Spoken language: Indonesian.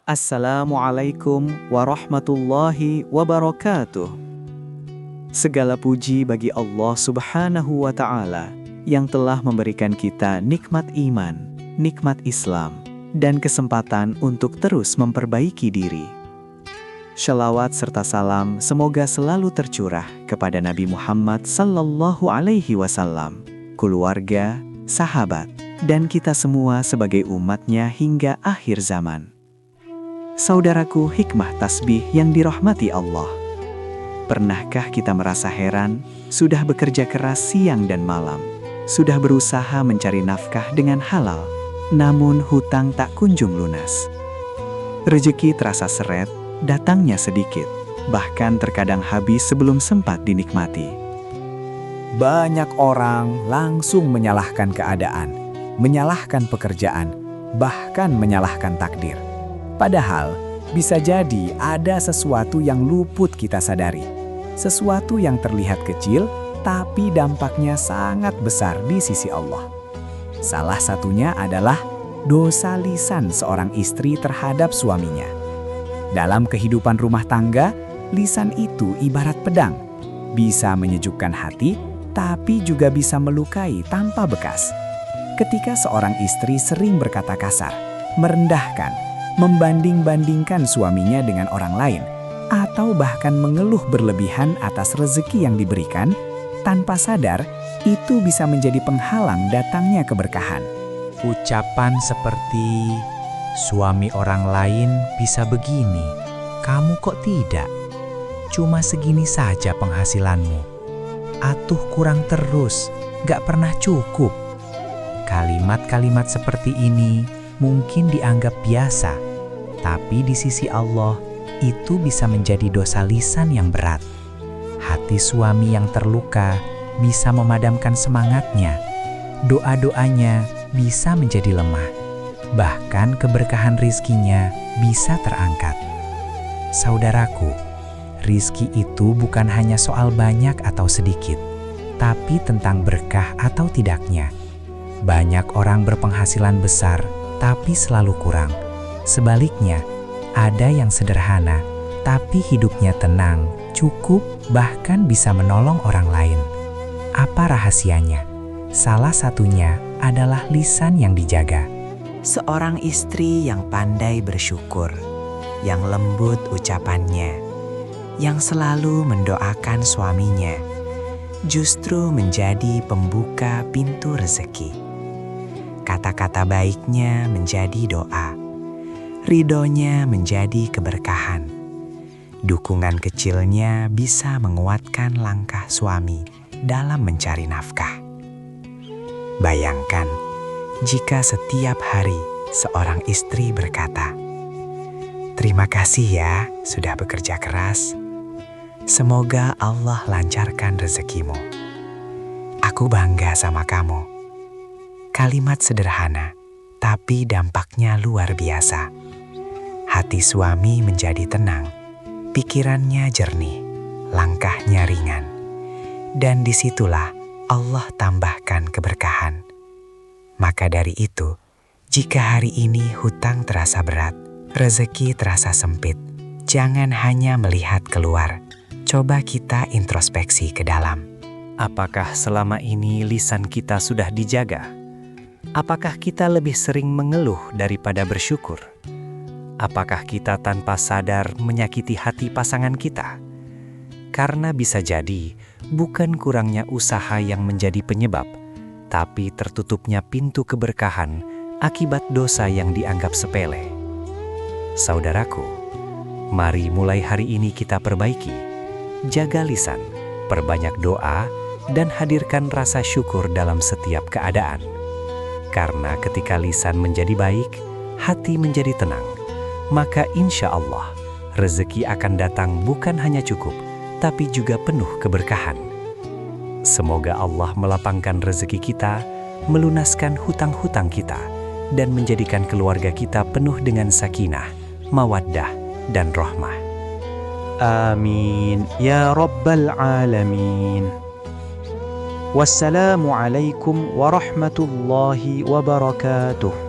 Assalamualaikum warahmatullahi wabarakatuh. Segala puji bagi Allah Subhanahu wa Ta'ala yang telah memberikan kita nikmat iman, nikmat Islam, dan kesempatan untuk terus memperbaiki diri. Shalawat serta salam semoga selalu tercurah kepada Nabi Muhammad sallallahu alaihi wasallam, keluarga, sahabat, dan kita semua sebagai umatnya hingga akhir zaman. Saudaraku hikmah tasbih yang dirahmati Allah. Pernahkah kita merasa heran, sudah bekerja keras siang dan malam, sudah berusaha mencari nafkah dengan halal, namun hutang tak kunjung lunas. Rezeki terasa seret, datangnya sedikit, bahkan terkadang habis sebelum sempat dinikmati. Banyak orang langsung menyalahkan keadaan, menyalahkan pekerjaan, bahkan menyalahkan takdir. Padahal, bisa jadi ada sesuatu yang luput kita sadari. Sesuatu yang terlihat kecil, tapi dampaknya sangat besar di sisi Allah. Salah satunya adalah dosa lisan seorang istri terhadap suaminya. Dalam kehidupan rumah tangga, lisan itu ibarat pedang. Bisa menyejukkan hati, tapi juga bisa melukai tanpa bekas. Ketika seorang istri sering berkata kasar, merendahkan, membanding-bandingkan suaminya dengan orang lain, atau bahkan mengeluh berlebihan atas rezeki yang diberikan, tanpa sadar itu bisa menjadi penghalang datangnya keberkahan. Ucapan seperti, suami orang lain bisa begini, kamu kok tidak? Cuma segini saja penghasilanmu. Atuh kurang terus, gak pernah cukup. Kalimat-kalimat seperti ini mungkin dianggap biasa, tapi di sisi Allah itu bisa menjadi dosa lisan yang berat. Hati suami yang terluka bisa memadamkan semangatnya. Doa-doanya bisa menjadi lemah. Bahkan keberkahan rizkinya bisa terangkat. Saudaraku, rizki itu bukan hanya soal banyak atau sedikit, tapi tentang berkah atau tidaknya. Banyak orang berpenghasilan besar, tapi selalu kurang. Sebaliknya, ada yang sederhana, tapi hidupnya tenang, cukup, bahkan bisa menolong orang lain. Apa rahasianya? Salah satunya adalah lisan yang dijaga. Seorang istri yang pandai bersyukur, yang lembut ucapannya, yang selalu mendoakan suaminya, justru menjadi pembuka pintu rezeki. Kata-kata baiknya menjadi doa, ridhonya menjadi keberkahan. Dukungan kecilnya bisa menguatkan langkah suami dalam mencari nafkah. Bayangkan jika setiap hari seorang istri berkata, "Terima kasih ya sudah bekerja keras. Semoga Allah lancarkan rezekimu. Aku bangga sama kamu." Kalimat sederhana, tapi dampaknya luar biasa. Hati suami menjadi tenang, pikirannya jernih, langkahnya ringan. Dan disitulah Allah tambahkan keberkahan. Maka dari itu, jika hari ini hutang terasa berat, rezeki terasa sempit, jangan hanya melihat keluar. Coba kita introspeksi ke dalam. Apakah selama ini lisan kita sudah dijaga? Apakah kita lebih sering mengeluh daripada bersyukur? Apakah kita tanpa sadar menyakiti hati pasangan kita? Karena bisa jadi bukan kurangnya usaha yang menjadi penyebab, tapi tertutupnya pintu keberkahan akibat dosa yang dianggap sepele. Saudaraku, mari mulai hari ini kita perbaiki. Jaga lisan, perbanyak doa, dan hadirkan rasa syukur dalam setiap keadaan. Karena ketika lisan menjadi baik, hati menjadi tenang, maka insya Allah rezeki akan datang bukan hanya cukup, tapi juga penuh keberkahan. Semoga Allah melapangkan rezeki kita, melunaskan hutang-hutang kita, dan menjadikan keluarga kita penuh dengan sakinah, mawaddah, dan rahmah. Amin ya rabbal alamin. Wassalamualaikum warahmatullahi wabarakatuh.